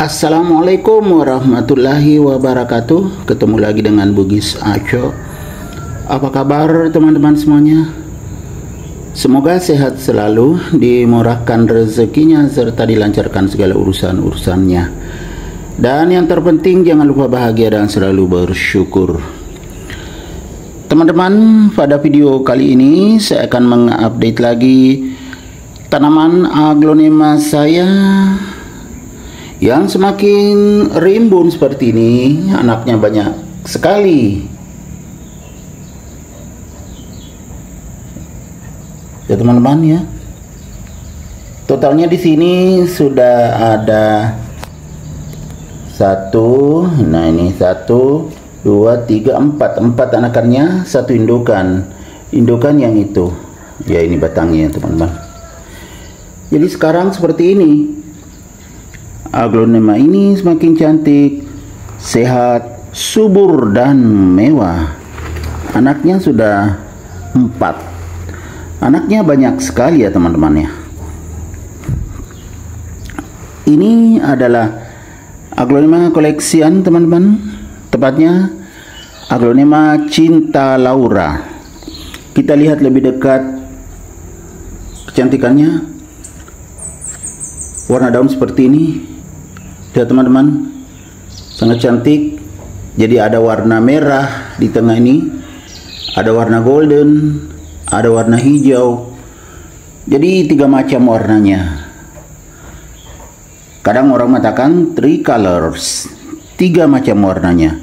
Assalamualaikum warahmatullahi wabarakatuh. Ketemu lagi dengan Bugis Aco. Apa kabar teman-teman semuanya? Semoga sehat selalu, dimurahkan rezekinya, serta dilancarkan segala urusan-urusannya. Dan yang terpenting jangan lupa bahagia dan selalu bersyukur. Teman-teman, pada video kali ini saya akan mengupdate lagi tanaman aglonema saya yang semakin rimbun seperti ini. Anaknya banyak sekali ya teman-teman ya. Totalnya di sini sudah ada empat anakannya, satu indukan yang itu ya, ini batangnya teman-teman. Jadi sekarang seperti ini, aglonema ini semakin cantik, sehat, subur, dan mewah. Anaknya sudah 4. Anaknya banyak sekali ya teman-teman ya. Ini adalah aglonema koleksian teman-teman. Tepatnya aglonema Cinta Laura. Kita lihat lebih dekat kecantikannya. Warna daun seperti ini, lihat teman-teman, sangat cantik. Jadi ada warna merah di tengah ini, ada warna golden, ada warna hijau. Jadi 3 macam warnanya. Kadang orang mengatakan 3 colors, 3 macam warnanya.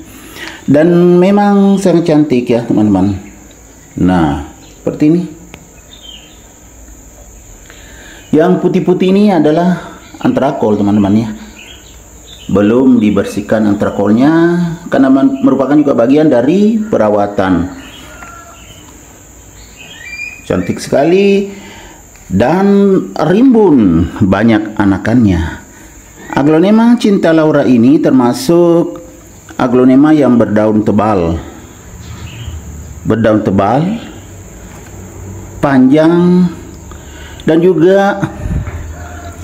Dan memang sangat cantik ya teman-teman. Nah, seperti ini. Yang putih-putih ini adalah antrakol teman-teman ya. Belum dibersihkan antrakolnya karena merupakan juga bagian dari perawatan. Cantik sekali dan rimbun banyak anakannya. Aglonema Cinta Laura ini termasuk aglonema yang berdaun tebal. Berdaun tebal, panjang, dan juga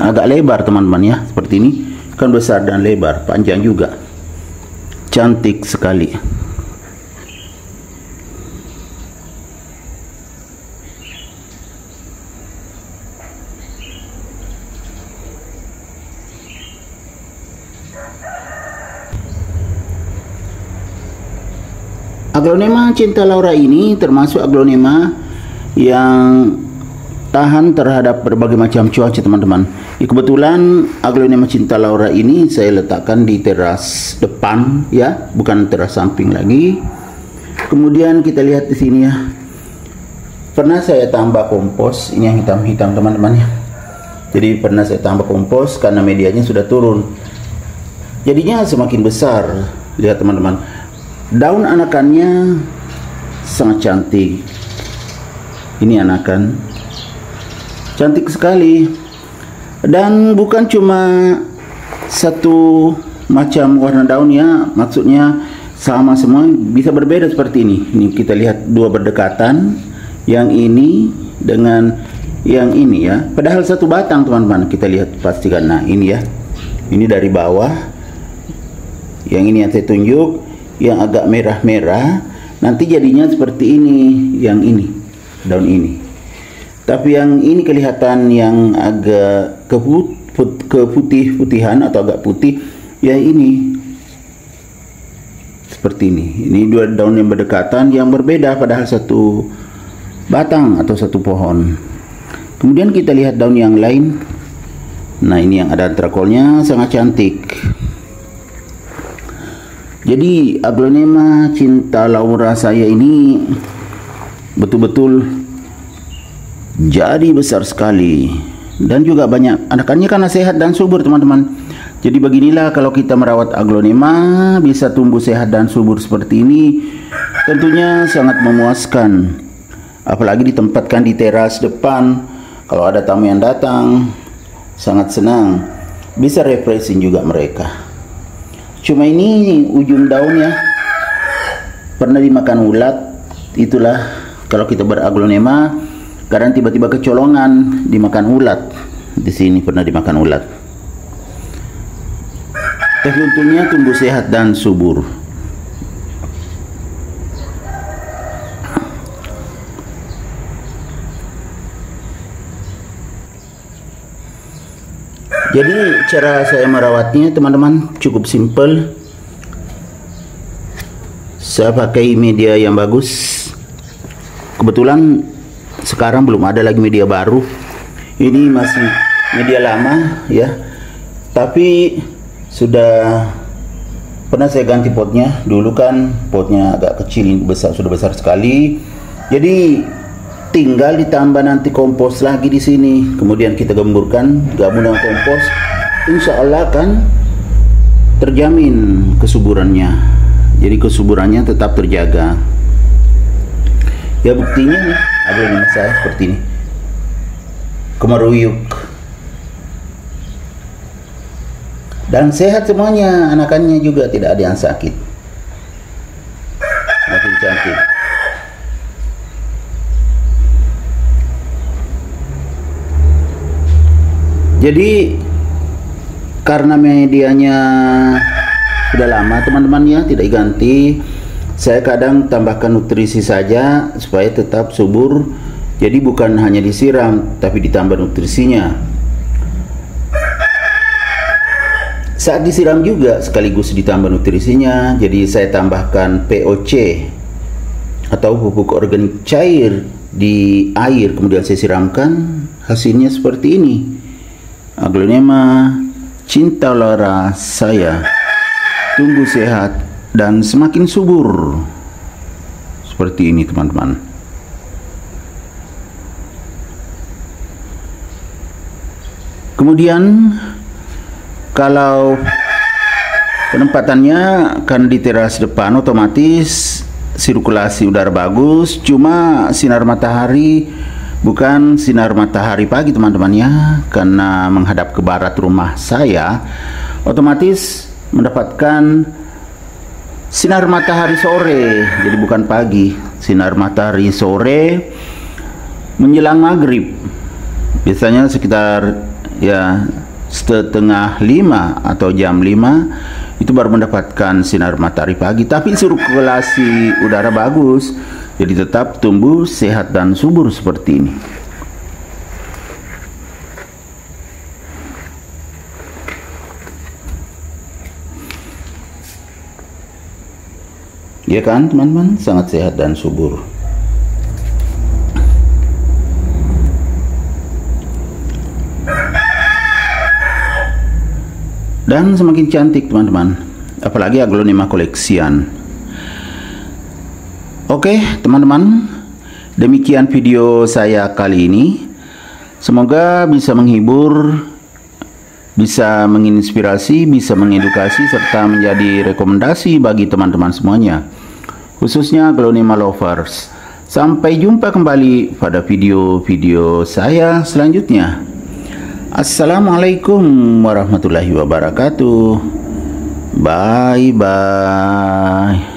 agak lebar teman-teman ya, seperti ini. Kan besar dan lebar, panjang juga, cantik sekali. Aglonema Cinta Laura ini termasuk aglonema yang tahan terhadap berbagai macam cuaca teman-teman. Ya, kebetulan aglonema Cinta Laura ini saya letakkan di teras depan ya, bukan teras samping lagi. Kemudian kita lihat di sini ya, pernah saya tambah kompos. Ini yang hitam-hitam teman-teman ya. Jadi pernah saya tambah kompos karena medianya sudah turun, jadinya semakin besar. Lihat teman-teman, daun anakannya sangat cantik. Ini anakan cantik sekali, dan bukan cuma satu macam warna daunnya, maksudnya sama semua, bisa berbeda seperti ini. Ini kita lihat 2 berdekatan, yang ini dengan yang ini ya, padahal satu batang teman-teman. Kita lihat pastikan. Nah ini ya, ini dari bawah, yang ini yang saya tunjuk, yang agak merah-merah, nanti jadinya seperti ini, yang ini daun ini. Tapi yang ini kelihatan yang agak keputih-putihan atau agak putih ya, ini seperti ini. Ini 2 daun yang berdekatan yang berbeda, padahal satu batang atau satu pohon. Kemudian kita lihat daun yang lain. Nah ini yang ada antrakolnya, sangat cantik. Jadi aglonema Cinta Laura saya ini betul-betul jadi besar sekali, dan juga banyak anakannya karena sehat dan subur teman-teman. Jadi beginilah kalau kita merawat aglonema, bisa tumbuh sehat dan subur seperti ini, tentunya sangat memuaskan. Apalagi ditempatkan di teras depan, kalau ada tamu yang datang, sangat senang, bisa refreshing juga mereka. Cuma ini ujung daunnya pernah dimakan ulat. Itulah kalau kita beraglonema, kadang tiba-tiba kecolongan dimakan ulat. Di sini pernah dimakan ulat. Tapi untungnya tumbuh sehat dan subur. Jadi cara saya merawatnya teman-teman cukup simple. Saya pakai media yang bagus. Kebetulan sekarang belum ada lagi media baru. Ini masih media lama ya. Tapi sudah pernah saya ganti potnya. Dulu kan potnya agak kecil, ini sudah besar sekali. Jadi tinggal ditambah nanti kompos lagi di sini, kemudian kita gemburkan, gabung dengan kompos, insya Allah kan terjamin kesuburannya. Jadi kesuburannya tetap terjaga. Ya buktinya nih, aglonema saya seperti ini, kemaruyuk dan sehat semuanya, anakannya juga tidak ada yang sakit, makin cantik. Jadi karena medianya sudah lama teman-teman ya, tidak diganti, saya kadang tambahkan nutrisi saja supaya tetap subur. Jadi bukan hanya disiram tapi ditambah nutrisinya. Saat disiram juga sekaligus ditambah nutrisinya. Jadi saya tambahkan POC atau pupuk organik cair di air, kemudian saya siramkan, hasilnya seperti ini. Aglonema cinta lara saya tumbuh sehat dan semakin subur seperti ini teman-teman. Kemudian kalau penempatannya kan di teras depan, otomatis sirkulasi udara bagus, cuma sinar matahari bukan sinar matahari pagi teman-teman ya, karena menghadap ke barat rumah saya, otomatis mendapatkan sinar matahari sore. Jadi bukan pagi, sinar matahari sore menjelang maghrib, biasanya sekitar ya setengah 5 atau jam 5 itu baru mendapatkan sinar matahari pagi. Tapi sirkulasi udara bagus, jadi tetap tumbuh sehat dan subur seperti ini. Ya kan teman-teman, sangat sehat dan subur. Dan semakin cantik teman-teman, apalagi aglonema koleksian. Oke teman-teman, demikian video saya kali ini. Semoga bisa menghibur, bisa menginspirasi, bisa mengedukasi, serta menjadi rekomendasi bagi teman-teman semuanya, khususnya aglonema lovers. Sampai jumpa kembali pada video-video saya selanjutnya. Assalamualaikum warahmatullahi wabarakatuh. Bye bye.